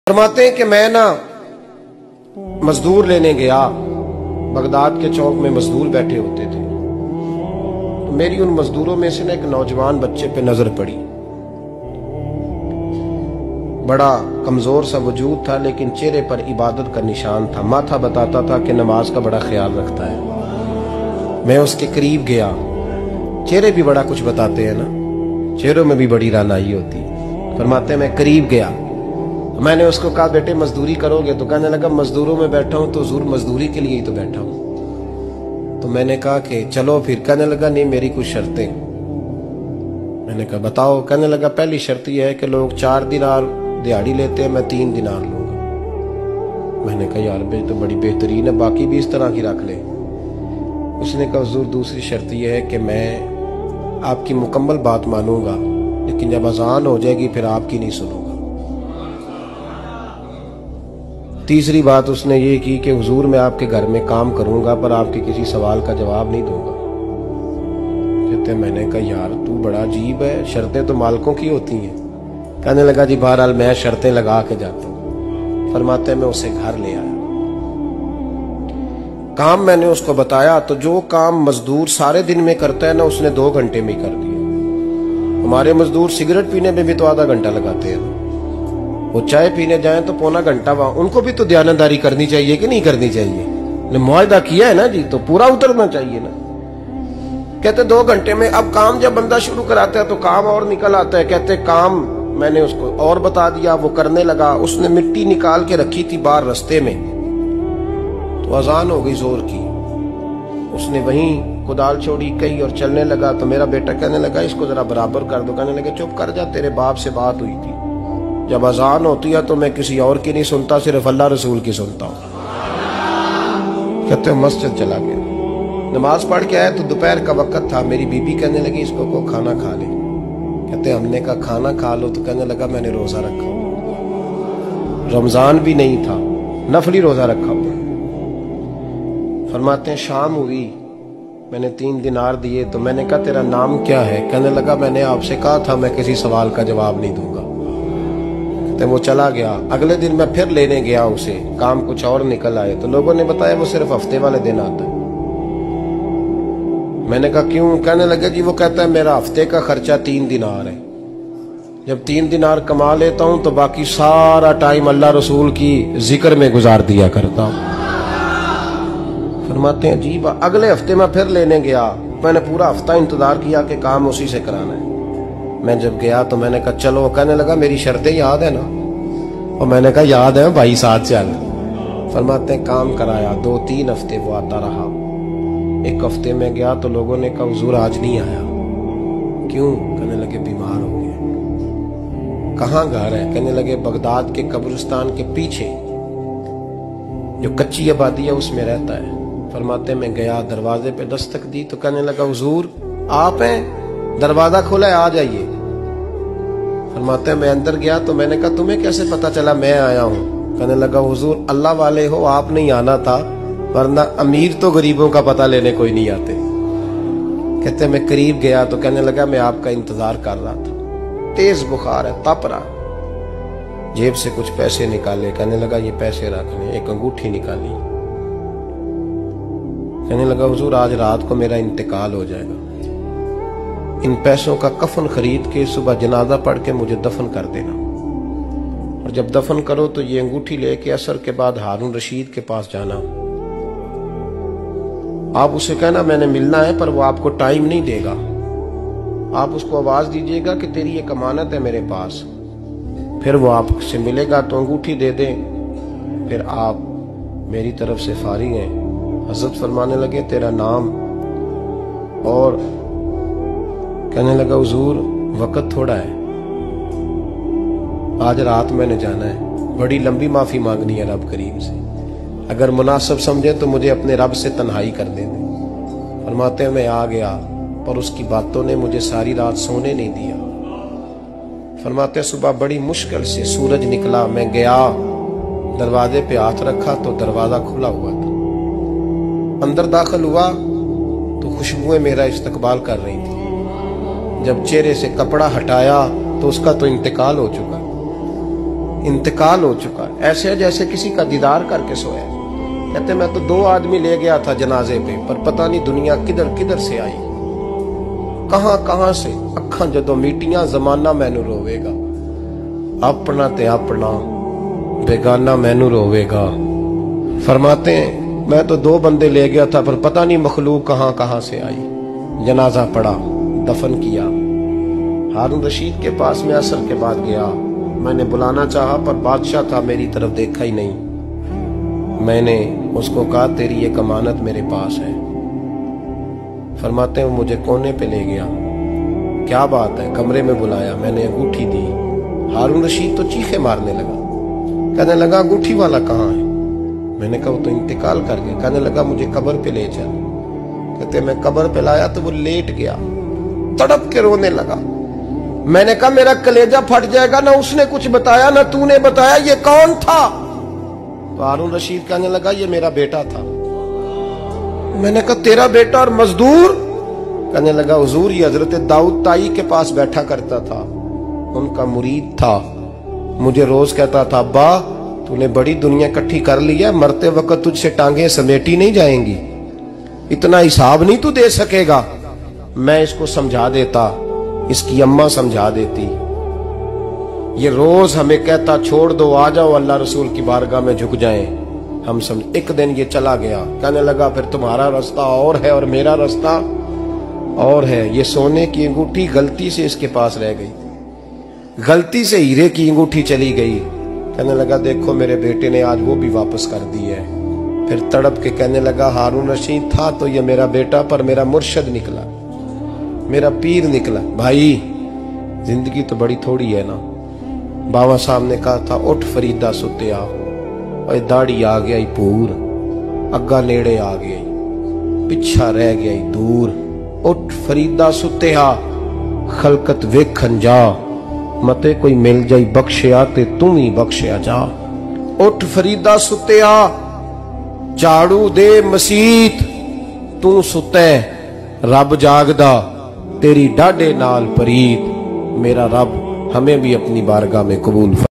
फरमाते हैं कि मैं ना मजदूर लेने गया, बगदाद के चौक में मजदूर बैठे होते थे। तो मेरी उन मजदूरों में से ना एक नौजवान बच्चे पे नजर पड़ी। बड़ा कमजोर सा वजूद था, लेकिन चेहरे पर इबादत का निशान था। माथा बताता था कि नमाज का बड़ा ख्याल रखता है। मैं उसके करीब गया। चेहरे भी बड़ा कुछ बताते हैं ना, चेहरों में भी बड़ी रानाई होती है। फरमाते हैं मैं करीब गया, मैंने उसको कहा बेटे मजदूरी करोगे? तो कहने लगा मजदूरों में बैठा हूं तो हुजूर मजदूरी के लिए ही तो बैठा हूं। तो मैंने कहा कि चलो फिर। कहने लगा नहीं, मेरी कुछ शर्तें। मैंने कहा बताओ। कहने लगा पहली शर्त यह है कि लोग 4 दिनार दिहाड़ी लेते हैं, मैं 3 दिनार लूंगा। मैंने कहा यार बे तो बड़ी बेहतरीन है, बाकी भी इस तरह की रख ले। उसने कहा हुजूर दूसरी शर्त यह है कि मैं आपकी मुकम्मल बात मानूंगा, लेकिन जब अजान हो जाएगी फिर आपकी नहीं सुनूंगा। तीसरी बात उसने ये की कि हुजूर मैं आपके घर में काम करूंगा पर आपके किसी सवाल का जवाब नहीं दूंगा। कहते मैंने कहा यार तू बड़ा अजीब है, शर्तें तो मालिकों की होती हैं। कहने लगा जी बहरहाल मैं शर्तें लगा के जाता हूं। फरमाते हैं मैं उसे घर ले आया। काम मैंने उसको बताया तो जो काम मजदूर सारे दिन में करता है ना, उसने 2 घंटे में ही कर दिया। हमारे मजदूर सिगरेट पीने में भी तो आधा घंटा लगाते हैं, वो चाय पीने जाएं तो पौना घंटा। वहां उनको भी तो दयानतदारी करनी चाहिए कि नहीं करनी चाहिए? ने मुआहदा किया है ना जी, तो पूरा उतरना चाहिए ना। कहते 2 घंटे में। अब काम जब बंदा शुरू कराता है तो काम और निकल आता है। कहते काम मैंने उसको और बता दिया, वो करने लगा। उसने मिट्टी निकाल के रखी थी बाहर रास्ते में, तो अजान हो गई जोर की। उसने वहीं कुदाल छोड़ी कही और चलने लगा। तो मेरा बेटा कहने लगा इसको जरा बराबर कर दो। कहने लगे चुप कर जा, तेरे बाप से बात हुई थी। जब अजान होती है तो मैं किसी और की नहीं सुनता, सिर्फ अल्लाह रसूल की सुनता हूं। कहते मस्जिद चला गया, नमाज पढ़ के आया तो दोपहर का वक्त था। मेरी बीबी कहने लगी इसको को खाना खा ले। कहते हमने कहा खाना खा लो। तो कहने लगा मैंने रोजा रखा, रमजान भी नहीं था, नफली रोजा रखा हुआ। फरमाते हैं शाम हुई, मैंने 3 दिनार दिए। तो मैंने कहा तेरा नाम क्या है? कहने लगा मैंने आपसे कहा था मैं किसी सवाल का जवाब नहीं दूंगा। तो वो चला गया। अगले दिन मैं फिर लेने गया उसे, काम कुछ और निकल आए। तो लोगों ने बताया वो सिर्फ हफ्ते वाले दिन आता है। मैंने कहा क्यों? कहने लगे जी वो कहता है मेरा हफ्ते का खर्चा 3 दिनार है। जब 3 दिनार कमा लेता हूं तो बाकी सारा टाइम अल्लाह रसूल की जिक्र में गुजार दिया करता हूं। फरमाते हैं जी अगले हफ्ते मैं फिर लेने गया। मैंने पूरा हफ्ता इंतजार किया कि काम उसी से कराना है। मैं जब गया तो मैंने कहा चलो। कहने लगा मेरी शर्तें याद है ना? और मैंने कहा याद है भाई, साथ चल। फरमाते हैं काम कराया। 2-3 हफ्ते वो आता रहा। 1 हफ्ते में गया तो लोगों ने कहा हुजूर आज नहीं आया। क्यों? कहने लगे बीमार हो गए। कहाँ घर है? कहने लगे बगदाद के कब्रिस्तान के पीछे जो कच्ची आबादी है उसमें रहता है। फरमाते मैं गया, दरवाजे पे दस्तक दी तो कहने लगा हुजूर आप हैं? दरवाजा खोला है, आ जाइए। फरमाते हैं मैं अंदर गया तो मैंने कहा तुम्हें कैसे पता चला मैं आया हूं? कहने लगा हुजूर अल्लाह वाले हो, आप नहीं आना था, वरना अमीर तो गरीबों का पता लेने कोई नहीं आते। कहते मैं करीब गया तो कहने लगा मैं आपका इंतजार कर रहा था, तेज बुखार है, तप रहा। जेब से कुछ पैसे निकाले। कहने लगा ये पैसे रख लें। एक अंगूठी निकाली। कहने लगा हुजूर आज रात को मेरा इंतकाल हो जाएगा, इन पैसों का कफन खरीद के सुबह जनाजा पढ़ के मुझे दफन कर देना, और जब दफन करो तो ये अंगूठी लेके असर के बाद हारून रशीद के पास जाना। आप उसे कहना मैंने मिलना है, पर वो आपको टाइम नहीं देगा। आप उसको आवाज दीजिएगा कि तेरी एक अमानत है मेरे पास। फिर वो आपसे मिलेगा तो अंगूठी दे दें, फिर आप मेरी तरफ से फारिग हैं। हजरत फरमाने लगे तेरा नाम? और कहने लगा हुजूर वक्त थोड़ा है, आज रात मैंने जाना है, बड़ी लंबी माफी मांगनी है रब करीम से। अगर मुनासिब समझे तो मुझे अपने रब से तन्हाई कर दे। फरमाते हैं मैं आ गया, पर उसकी बातों ने मुझे सारी रात सोने नहीं दिया। फरमाते हैं सुबह बड़ी मुश्किल से सूरज निकला। मैं गया, दरवाजे पे हाथ रखा तो दरवाजा खुला हुआ था। अंदर दाखिल हुआ तो खुशबुएं मेरा इस्तकबाल कर रही थी। जब चेहरे से कपड़ा हटाया तो उसका तो इंतकाल हो चुका। इंतकाल हो चुका है, ऐसे है जैसे किसी का दीदार करके सोया। कहते मैं तो 2 आदमी ले गया था जनाजे पे, पर पता नहीं दुनिया किधर किधर से आई, कहां कहां से। अखां जदों मीटियां जमाना मैनू रोवेगा, अपना ते अपना बेगाना मैनू रोवेगा। फरमाते हैं मैं तो 2 बंदे ले गया था, पर पता नहीं मखलूक कहां कहां से आई। जनाजा पड़ा, दफन किया। हारून रशीद के पास में असर के बाद गया, मैंने बुलाना चाहा पर बादशाह था, मेरी तरफ देखा ही नहीं। मैंने उसको कहा तेरी ये अमानत मेरे पास है। फरमाते हैं वो मुझे कोने पे ले गया, क्या बात है, कमरे में बुलाया, मैंने अंगूठी दी। हारून रशीद तो चीखे मारने लगा, कहने लगा अंगूठी वाला कहाँ है? मैंने कहा वो तो इंतकाल कर गया। कहने लगा मुझे कब्र पे ले चल। कहते मैं कब्र पे लाया तो वो लेट गया, तड़प के रोने लगा। मैंने कहा मेरा कलेजा फट जाएगा, ना उसने कुछ बताया ना तूने बताया, ये कौन था? तो हारून रशीद कहने लगा ये मेरा बेटा था। मैंने कहा तेरा बेटा और मजदूर? कहने लगा हुजूर ये हजरत दाऊद ताई के पास बैठा करता था, उनका मुरीद था, मुझे रोज कहता था अब्बा तूने बड़ी दुनिया इकट्ठी कर ली है, मरते वक्त तुझसे टांगे समेटी नहीं जाएंगी, इतना हिसाब नहीं तू दे सकेगा। मैं इसको समझा देता, इसकी अम्मा समझा देती। ये रोज हमें कहता छोड़ दो, आ जाओ अल्लाह रसूल की बारगाह में झुक जाएं। हम समझ। एक दिन ये चला गया, कहने लगा फिर तुम्हारा रास्ता और है और मेरा रास्ता और है। ये सोने की अंगूठी गलती से इसके पास रह गई, गलती से हीरे की अंगूठी चली गई। कहने लगा देखो मेरे बेटे ने आज वो भी वापस कर दी है। फिर तड़प के कहने लगा हारून रशीद था तो ये मेरा बेटा, पर मेरा मुर्शद निकला, मेरा पीर निकला। भाई जिंदगी तो बड़ी थोड़ी है ना। बाबा साहब ने कहा था उठ फरीदा सुत्या, और दाढ़ी आ गया पूर, अग्गा नेड़े आ गया, पिछा रह गया दूर। उठ फरीदा सुत्या, खलकत वेखन जा, मते कोई मिल जाई बख्शिया ते तू ही बख्शिया जा। उठ फरीदा सुत्या, झाड़ू दे मसीत, तू सुते रब जागदा, तेरी डाडे नाल परीत। मेरा रब हमें भी अपनी बारगाह में कबूल